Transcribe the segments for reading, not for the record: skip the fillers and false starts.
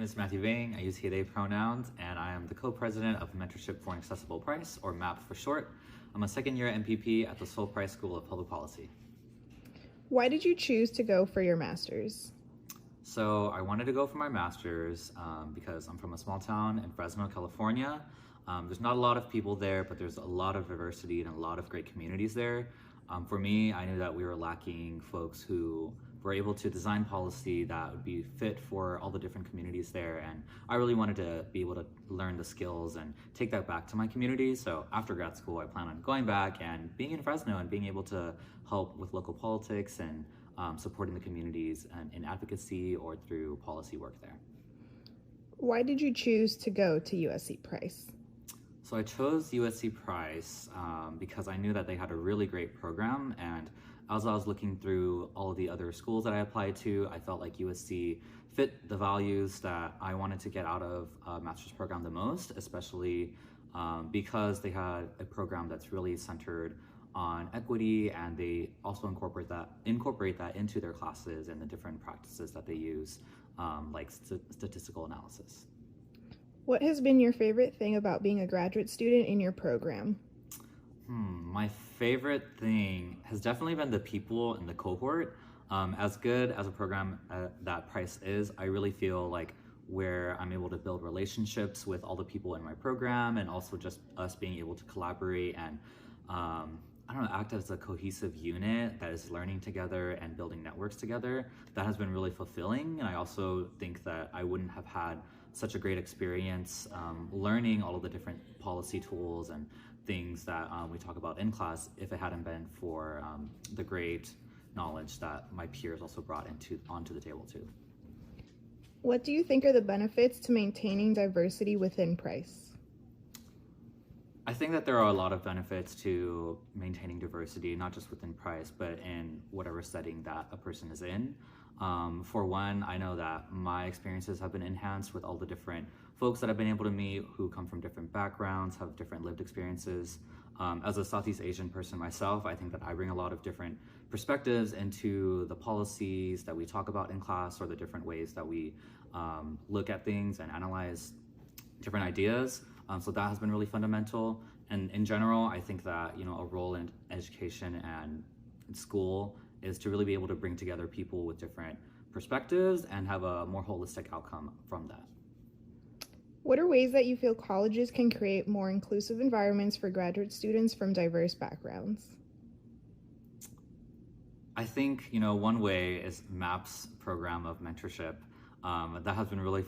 is Matthew Vang. I use he, they pronouns, and I am the co-president of Mentorship for an Accessible Price, or MAP for short. I'm a second-year MPP at the Seoul Price School of Public Policy. Why did you choose to go for your master's? So I wanted to go for my master's because I'm from a small town in Fresno, California. There's not a lot of people there, but there's a lot of diversity and a lot of great communities there. For me, I knew that we were lacking folks who were able to design policy that would be fit for all the different communities there, and I really wanted to be able to learn the skills and take that back to my community. So after grad school, I plan on going back and being in Fresno and being able to help with local politics and supporting the communities and in advocacy or through policy work there. Why did you choose to go to USC Price? So I chose USC Price because I knew that they had a really great program, and as I was looking through all of the other schools that I applied to, I felt like USC fit the values that I wanted to get out of a master's program the most, especially because they had a program that's really centered on equity, and they also incorporate that into their classes and the different practices that they use, like statistical analysis. What has been your favorite thing about being a graduate student in your program? My favorite thing has definitely been the people in the cohort. As good as a program that Price is, I really feel like where I'm able to build relationships with all the people in my program, and also just us being able to collaborate and act as a cohesive unit that is learning together and building networks together. That has been really fulfilling, and I also think that I wouldn't have had such a great experience learning all of the different policy tools and things that we talk about in class if it hadn't been for the great knowledge that my peers also brought onto the table too. What do you think are the benefits to maintaining diversity within Price? I think that there are a lot of benefits to maintaining diversity, not just within Price, but in whatever setting that a person is in. For one, I know that my experiences have been enhanced with all the different folks that I've been able to meet who come from different backgrounds, have different lived experiences. As a Southeast Asian person myself, I think that I bring a lot of different perspectives into the policies that we talk about in class, or the different ways that we look at things and analyze different ideas. So that has been really fundamental. And in general, I think that a role in education and in school is to really be able to bring together people with different perspectives and have a more holistic outcome from that. What are ways that you feel colleges can create more inclusive environments for graduate students from diverse backgrounds? I think, one way is MAP's program of mentorship. That has been really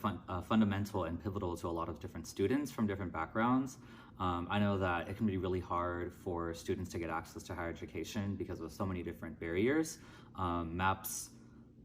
fundamental and pivotal to a lot of different students from different backgrounds. I know that it can be really hard for students to get access to higher education because of so many different barriers. MAP's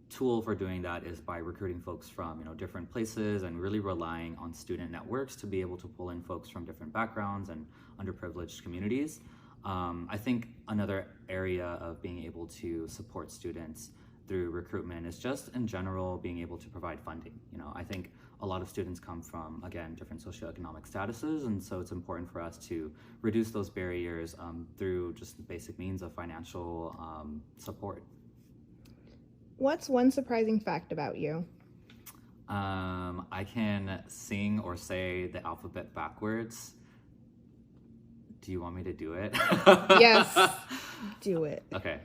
tool for doing that is by recruiting folks from different places and really relying on student networks to be able to pull in folks from different backgrounds and underprivileged communities. I think another area of being able to support students through recruitment is just in general being able to provide funding. I think a lot of students come from, again, different socioeconomic statuses, and so it's important for us to reduce those barriers through just the basic means of financial support. What's one surprising fact about you? I can sing or say the alphabet backwards. Do you want me to do it? Yes, do it. Okay.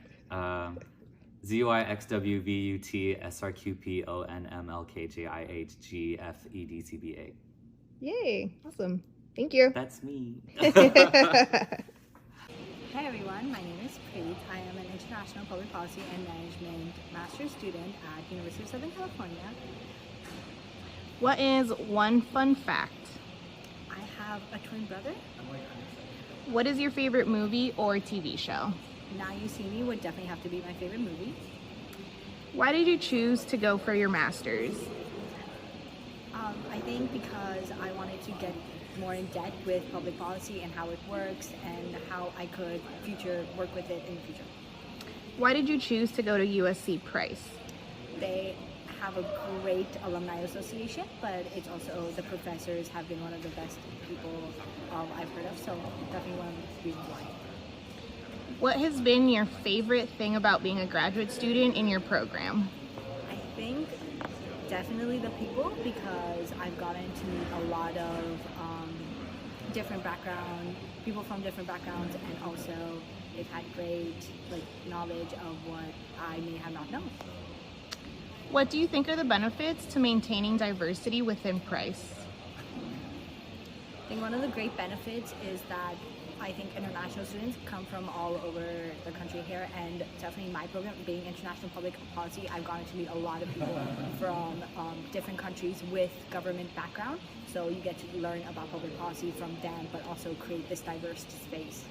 ZYXWVUTSRQPONMLKJIHGFEDCBA. Yay, awesome. Thank you. That's me. Hi everyone, my name is Preet. I am an International Public Policy and Management Master's student at University of Southern California. What is one fun fact? I have a twin brother. What is your favorite movie or TV show? Now You See Me would definitely have to be my favorite movie. Why did you choose to go for your master's? I think because I wanted to get more in depth with public policy and how it works and how I could work with it in the future. Why did you choose to go to USC Price? They have a great alumni association, but it's also the professors have been one of the best people I've heard of, so definitely one of the reasons why. What has been your favorite thing about being a graduate student in your program? I think definitely the people, because I've gotten to meet a lot of different background people from different backgrounds, and also they've had great knowledge of what I may have not known. What do you think are the benefits to maintaining diversity within Price? I think one of the great benefits is that I think international students come from all over the country here, and definitely my program, being international public policy, I've gotten to meet a lot of people from different countries with government background. So you get to learn about public policy from them, but also create this diverse space.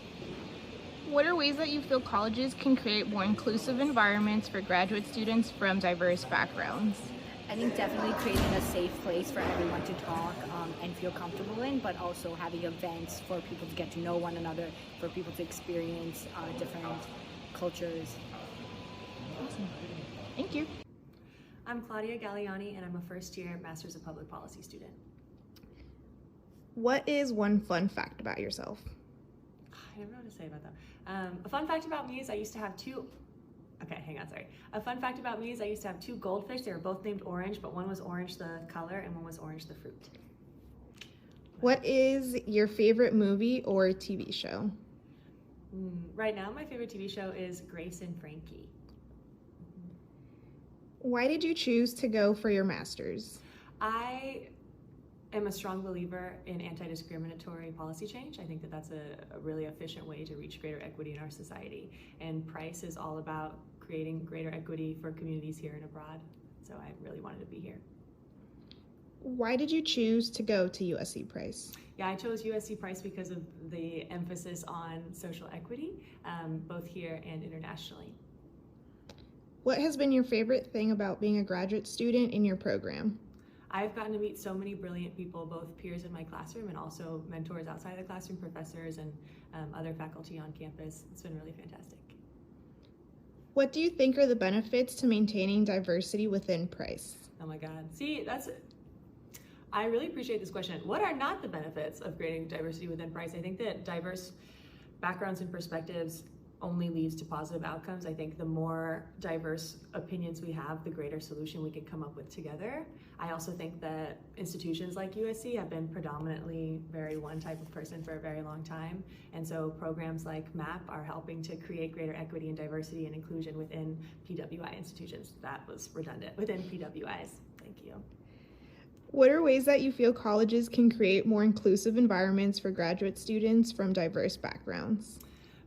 What are ways that you feel colleges can create more inclusive environments for graduate students from diverse backgrounds? I think definitely creating a safe place for everyone to talk and feel comfortable in, but also having events for people to get to know one another, for people to experience different cultures. Awesome. Thank you. I'm Claudia Galliani, and I'm a first-year Masters of Public Policy student. What is one fun fact about yourself? I never know what to say about that. A fun fact about me is I used to have two. Okay, hang on, sorry. A fun fact about me is I used to have two goldfish. They were both named Orange, but one was Orange the color and one was Orange the fruit. What is your favorite movie or TV show? Right now, my favorite TV show is Grace and Frankie. Why did you choose to go for your master's? I am a strong believer in anti-discriminatory policy change. I think that that's a really efficient way to reach greater equity in our society. And Price is all about creating greater equity for communities here and abroad. So I really wanted to be here. Why did you choose to go to USC Price? Yeah, I chose USC Price because of the emphasis on social equity, both here and internationally. What has been your favorite thing about being a graduate student in your program? I've gotten to meet so many brilliant people, both peers in my classroom and also mentors outside the classroom, professors and other faculty on campus. It's been really fantastic. What do you think are the benefits to maintaining diversity within Price? Oh my God. See, I really appreciate this question. What are not the benefits of creating diversity within Price? I think that diverse backgrounds and perspectives only leads to positive outcomes. I think the more diverse opinions we have, the greater solution we can come up with together. I also think that institutions like USC have been predominantly very one type of person for a very long time. And so programs like MAP are helping to create greater equity and diversity and inclusion within PWI institutions. That was redundant, within PWIs. Thank you. What are ways that you feel colleges can create more inclusive environments for graduate students from diverse backgrounds?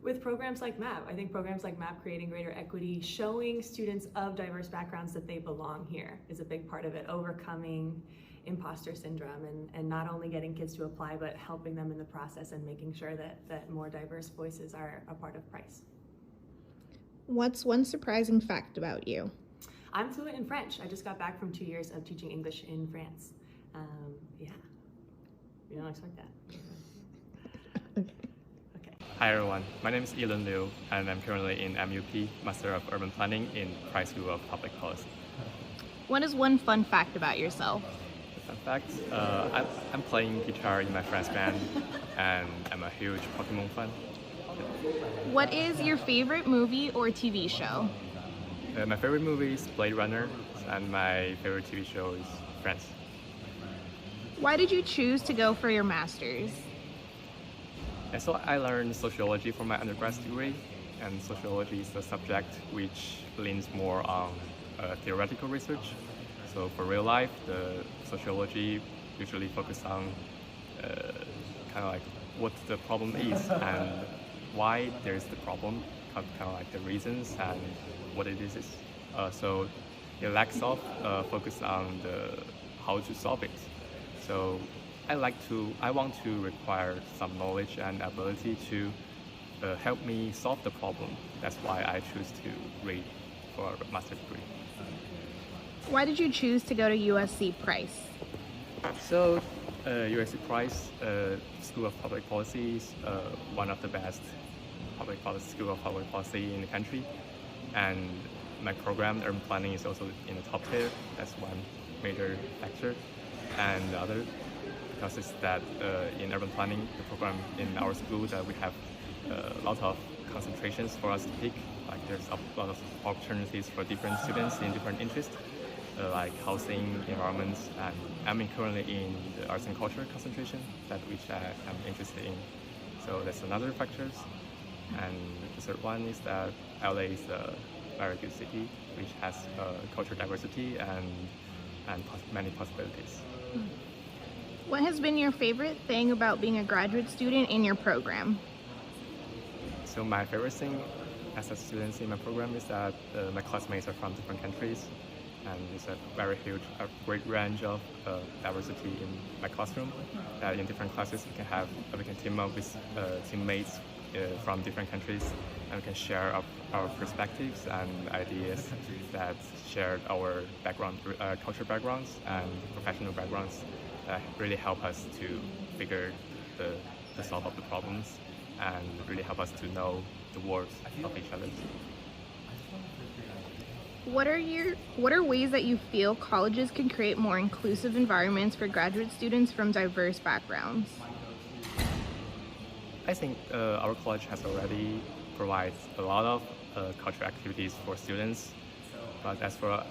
With programs like MAP, I think programs like MAP creating greater equity, showing students of diverse backgrounds that they belong here is a big part of it, overcoming imposter syndrome and not only getting kids to apply, but helping them in the process and making sure that more diverse voices are a part of Price. What's one surprising fact about you? I'm fluent in French. I just got back from 2 years of teaching English in France. Yeah, you don't expect that. Hi everyone, my name is Elon Liu and I'm currently in MUP, Master of Urban Planning in Price School of Public Policy. What is one fun fact about yourself? Fun fact, I'm playing guitar in my friend's band and I'm a huge Pokemon fan. What is your favorite movie or TV show? My favorite movie is Blade Runner and my favorite TV show is Friends. Why did you choose to go for your master's? And so I learned sociology for my undergrad degree, and sociology is a subject which leans more on theoretical research. So for real life, the sociology usually focuses on kind of like what the problem is and why there is the problem, kind of like the reasons and what it is. So it lacks of focus on the how to solve it. So I want to require some knowledge and ability to help me solve the problem. That's why I choose to read for a master's degree. Why did you choose to go to USC Price? So USC Price School of Public Policy is one of the best school of public policy in the country. And my program, urban planning, is also in the top tier. That's one major factor. And the other, because it's that in urban planning, the program in our school, that we have a lot of concentrations for us to pick. Like there's a lot of opportunities for different students in different interests. like housing environments, and I'm currently in the arts and culture concentration, that which I'm interested in. So that's another factors. And the third one is that LA is a very good city, which has cultural diversity and many possibilities. What has been your favorite thing about being a graduate student in your program? So my favorite thing as a student in my program is that my classmates are from different countries, and it's a very huge, a great range of diversity in my classroom. That in different classes we can team up with teammates from different countries, and we can share our perspectives and ideas that share our background, cultural backgrounds and professional backgrounds that really help us to figure the solve of the problems and really help us to know the words of each other. What are ways that you feel colleges can create more inclusive environments for graduate students from diverse backgrounds? I think our college has already provides a lot of cultural activities for students, but as far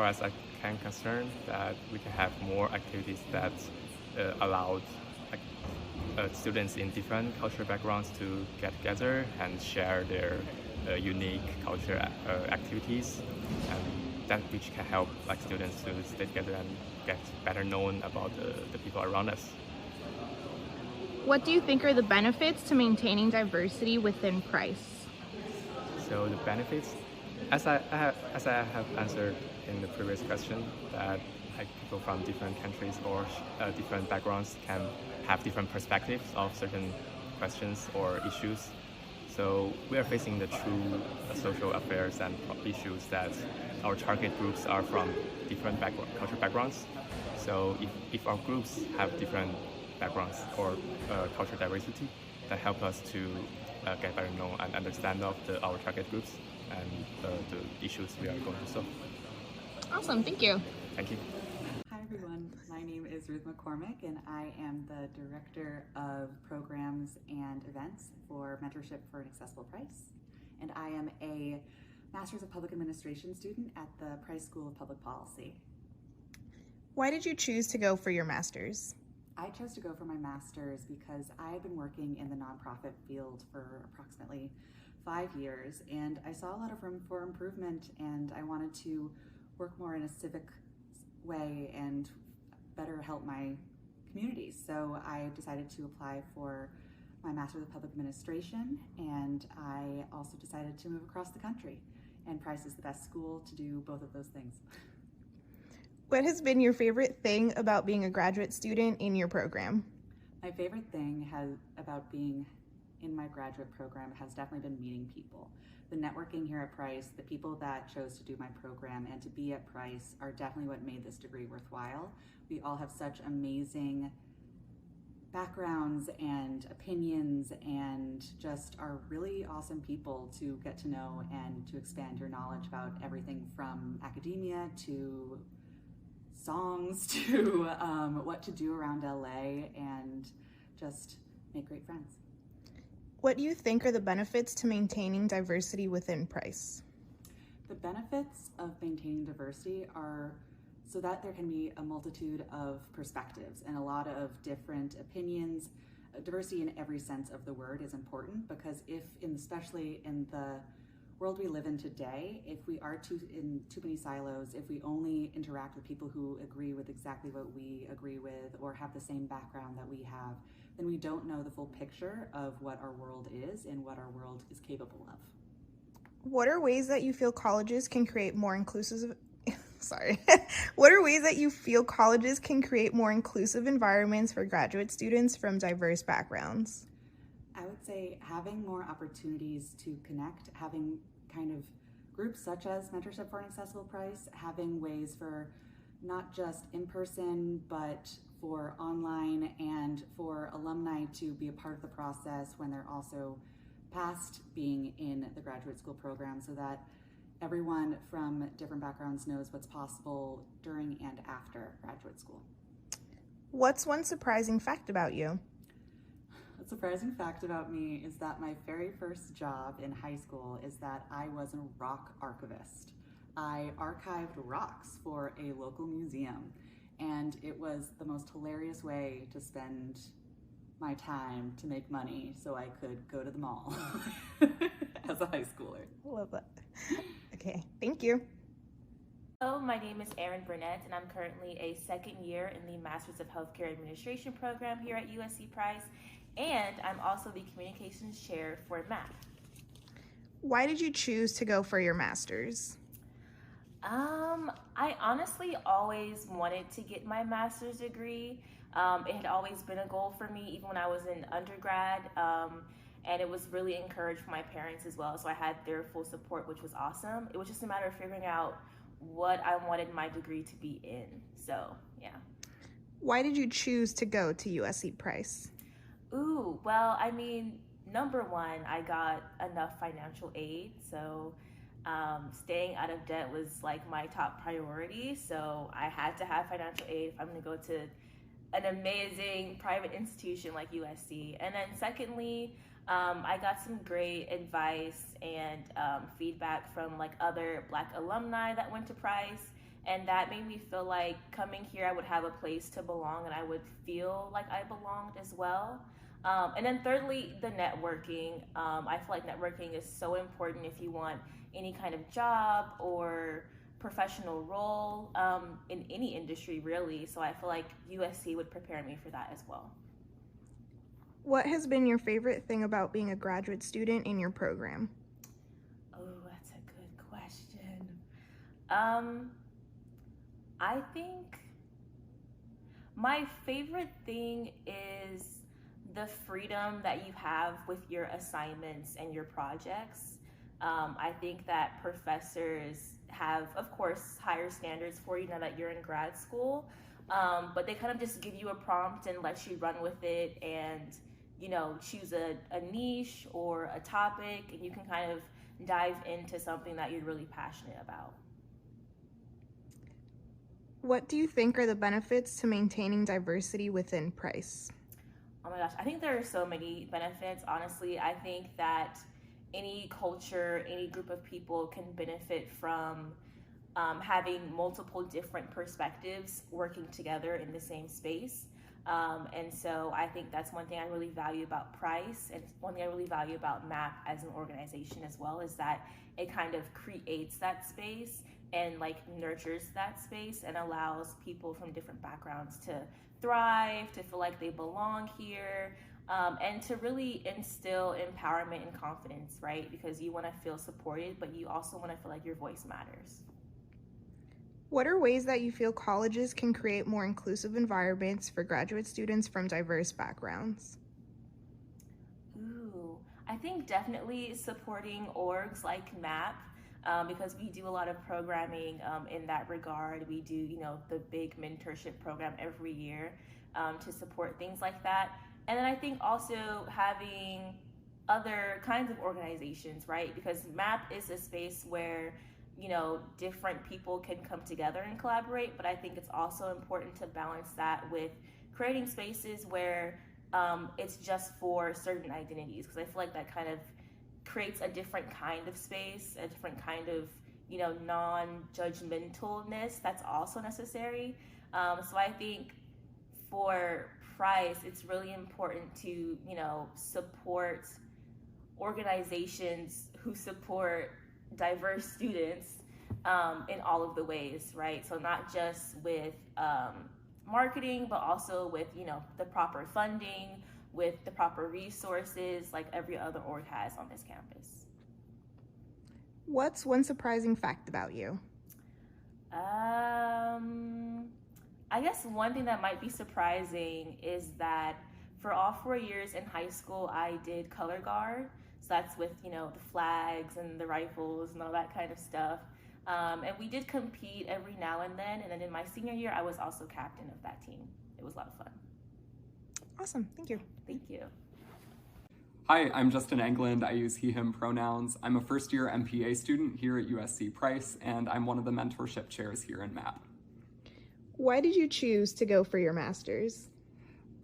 as I can concern, that we can have more activities that allowed students in different cultural backgrounds to get together and share their unique cultural activities, and that which can help students to stay together and get better known about the people around us. What do you think are the benefits to maintaining diversity within Price? So the benefits, as I have answered in the previous question, that people from different countries or different backgrounds can have different perspectives of certain questions or issues. So we are facing the true social affairs and issues that our target groups are from different cultural backgrounds. So if our groups have different backgrounds or cultural diversity, that help us to get better known and understand of our target groups and the issues we are going to solve. Awesome, thank you. Thank you. Hi everyone, my name is Ruth McCormick and I am the Director of Programs and Events for Mentorship for an Accessible Price. And I am a Master's of Public Administration student at the Price School of Public Policy. Why did you choose to go for your master's? I chose to go for my master's because I had been working in the nonprofit field for approximately 5 years, and I saw a lot of room for improvement, and I wanted to work more in a civic way and better help my communities. So I decided to apply for my Master's of Public Administration, and I also decided to move across the country. And Price is the best school to do both of those things. What has been your favorite thing about being a graduate student in your program? My favorite thing about being in my graduate program has definitely been meeting people. The networking here at Price, the people that chose to do my program and to be at Price are definitely what made this degree worthwhile. We all have such amazing backgrounds and opinions and just are really awesome people to get to know and to expand your knowledge about everything from academia to songs to what to do around LA, and just make great friends. What do you think are the benefits to maintaining diversity within Price? The benefits of maintaining diversity are so that there can be a multitude of perspectives and a lot of different opinions. Diversity in every sense of the word is important, because especially in the world we live in today, if we are in too many silos, if we only interact with people who agree with exactly what we agree with or have the same background that we have, then we don't know the full picture of what our world is and what our world is capable of. What are ways that you feel colleges can create more inclusive What are ways that you feel colleges can create more inclusive environments for graduate students from diverse backgrounds? I would say having more opportunities to connect, having kind of groups such as Mentorship for an Accessible Price, having ways for not just in person, but for online and for alumni to be a part of the process when they're also past being in the graduate school program, so that everyone from different backgrounds knows what's possible during and after graduate school. What's one surprising fact about you? A surprising fact about me is that my very first job in high school is that I was a rock archivist. I archived rocks for a local museum, and it was the most hilarious way to spend my time to make money so I could go to the mall as a high schooler. I love that. Okay, thank you. Hello, my name is Erin Burnett, and I'm currently a second year in the Masters of Healthcare Administration program here at USC Price, and I'm also the Communications Chair for MAP. Why did you choose to go for your master's? I honestly always wanted to get my master's degree. It had always been a goal for me, even when I was in undergrad, and it was really encouraged from my parents as well, so I had their full support, which was awesome. It was just a matter of figuring out what I wanted my degree to be in, so yeah. Why did you choose to go to USC Price? Ooh, well, I mean, number one, I got enough financial aid, so staying out of debt was like my top priority, so I had to have financial aid if I'm going to go to an amazing private institution like USC. And then secondly, I got some great advice and feedback from like other Black alumni that went to Price, and that made me feel like coming here I would have a place to belong and I would feel like I belonged as well. And then thirdly, the networking. I feel like networking is so important if you want any kind of job or professional role in any industry, really. So I feel like USC would prepare me for that as well. What has been your favorite thing about being a graduate student in your program? Oh, that's a good question. I think my favorite thing is the freedom that you have with your assignments and your projects. I think that professors have, of course, higher standards for you now that you're in grad school, but they kind of just give you a prompt and let you run with it and, you know, choose a niche or a topic, and you can kind of dive into something that you're really passionate about. What do you think are the benefits to maintaining diversity within Price? Oh my gosh, I think there are so many benefits. Honestly, I think that any culture, any group of people can benefit from having multiple different perspectives working together in the same space. And so I think that's one thing I really value about Price, and one thing I really value about MAP as an organization as well, is that it kind of creates that space and like nurtures that space and allows people from different backgrounds to thrive, to feel like they belong here, and to really instill empowerment and confidence, right? Because you want to feel supported, but you also want to feel like your voice matters. What are ways that you feel colleges can create more inclusive environments for graduate students from diverse backgrounds? Ooh, I think definitely supporting orgs like MAP, because we do a lot of programming in that regard. We do, you know, the big mentorship program every year to support things like that. And then I think also having other kinds of organizations, right? Because MAP is a space where, you know, different people can come together and collaborate, but I think it's also important to balance that with creating spaces where it's just for certain identities, because I feel like that kind of creates a different kind of space, a different kind of, you know, non-judgmentalness that's also necessary. So I think for Price, it's really important to, you know, support organizations who support diverse students in all of the ways, right? So not just with marketing, but also with, you know, the proper funding, with the proper resources like every other org has on this campus. What's one surprising fact about you? I guess one thing that might be surprising is that for all 4 years in high school, I did color guard. So that's with, you know, the flags and the rifles and all that kind of stuff. And we did compete every now and then in my senior year, I was also captain of that team. It was a lot of fun. Awesome, thank you. Thank you. Hi, I'm Justin England. I use he, him pronouns. I'm a first-year MPA student here at USC Price, and I'm one of the mentorship chairs here in MAP. Why did you choose to go for your master's?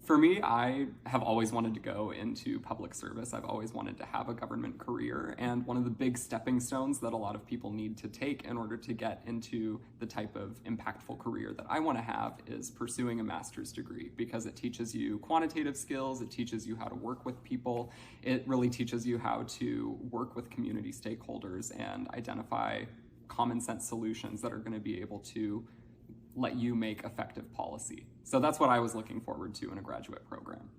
For me, I have always wanted to go into public service. I've always wanted to have a government career, and one of the big stepping stones that a lot of people need to take in order to get into the type of impactful career that I want to have is pursuing a master's degree, because it teaches you quantitative skills, it teaches you how to work with people, it really teaches you how to work with community stakeholders and identify common sense solutions that are going to be able to let you make effective policy. So that's what I was looking forward to in a graduate program.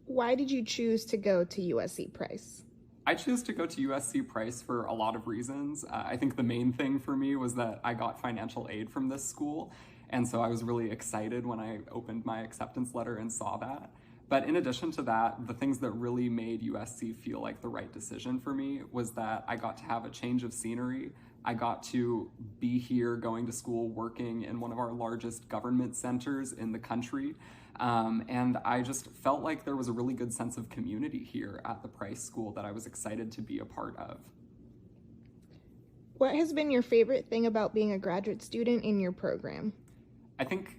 Why did you choose to go to USC Price? I chose to go to USC Price for a lot of reasons. I think the main thing for me was that I got financial aid from this school, and so I was really excited when I opened my acceptance letter and saw that. But in addition to that, the things that really made USC feel like the right decision for me was that I got to have a change of scenery. I got to be here going to school, working in one of our largest government centers in the country. And I just felt like there was a really good sense of community here at the Price School that I was excited to be a part of. What has been your favorite thing about being a graduate student in your program? I think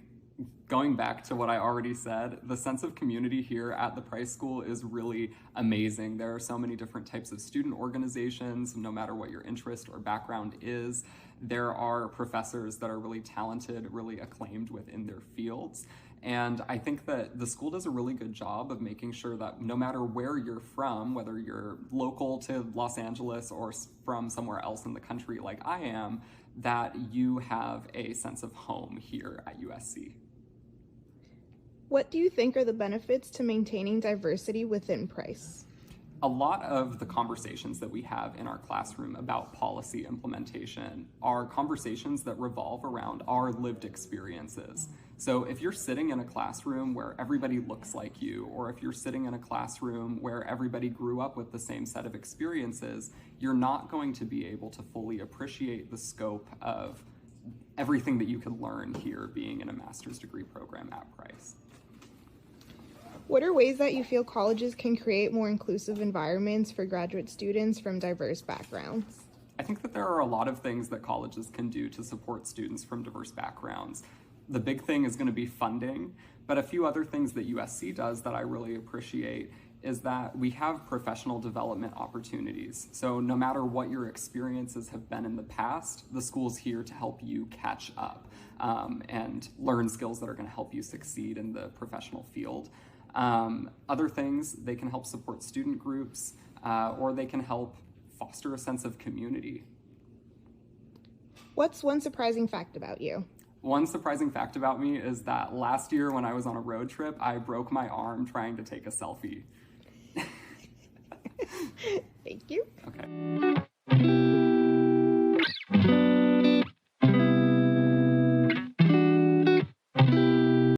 going back to what I already said, the sense of community here at the Price School is really amazing. There are so many different types of student organizations, no matter what your interest or background is. There are professors that are really talented, really acclaimed within their fields. And I think that the school does a really good job of making sure that no matter where you're from, whether you're local to Los Angeles or from somewhere else in the country like I am, that you have a sense of home here at USC. What do you think are the benefits to maintaining diversity within Price? A lot of the conversations that we have in our classroom about policy implementation are conversations that revolve around our lived experiences. So if you're sitting in a classroom where everybody looks like you, or if you're sitting in a classroom where everybody grew up with the same set of experiences, you're not going to be able to fully appreciate the scope of everything that you could learn here being in a master's degree program at Price. What are ways that you feel colleges can create more inclusive environments for graduate students from diverse backgrounds? I think that there are a lot of things that colleges can do to support students from diverse backgrounds. The big thing is going to be funding, but a few other things that USC does that I really appreciate is that we have professional development opportunities. So no matter what your experiences have been in the past, the school's here to help you catch up and learn skills that are going to help you succeed in the professional field. Other things, they can help support student groups, or they can help foster a sense of community. What's one surprising fact about you? One surprising fact about me is that last year when I was on a road trip, I broke my arm trying to take a selfie. Thank you.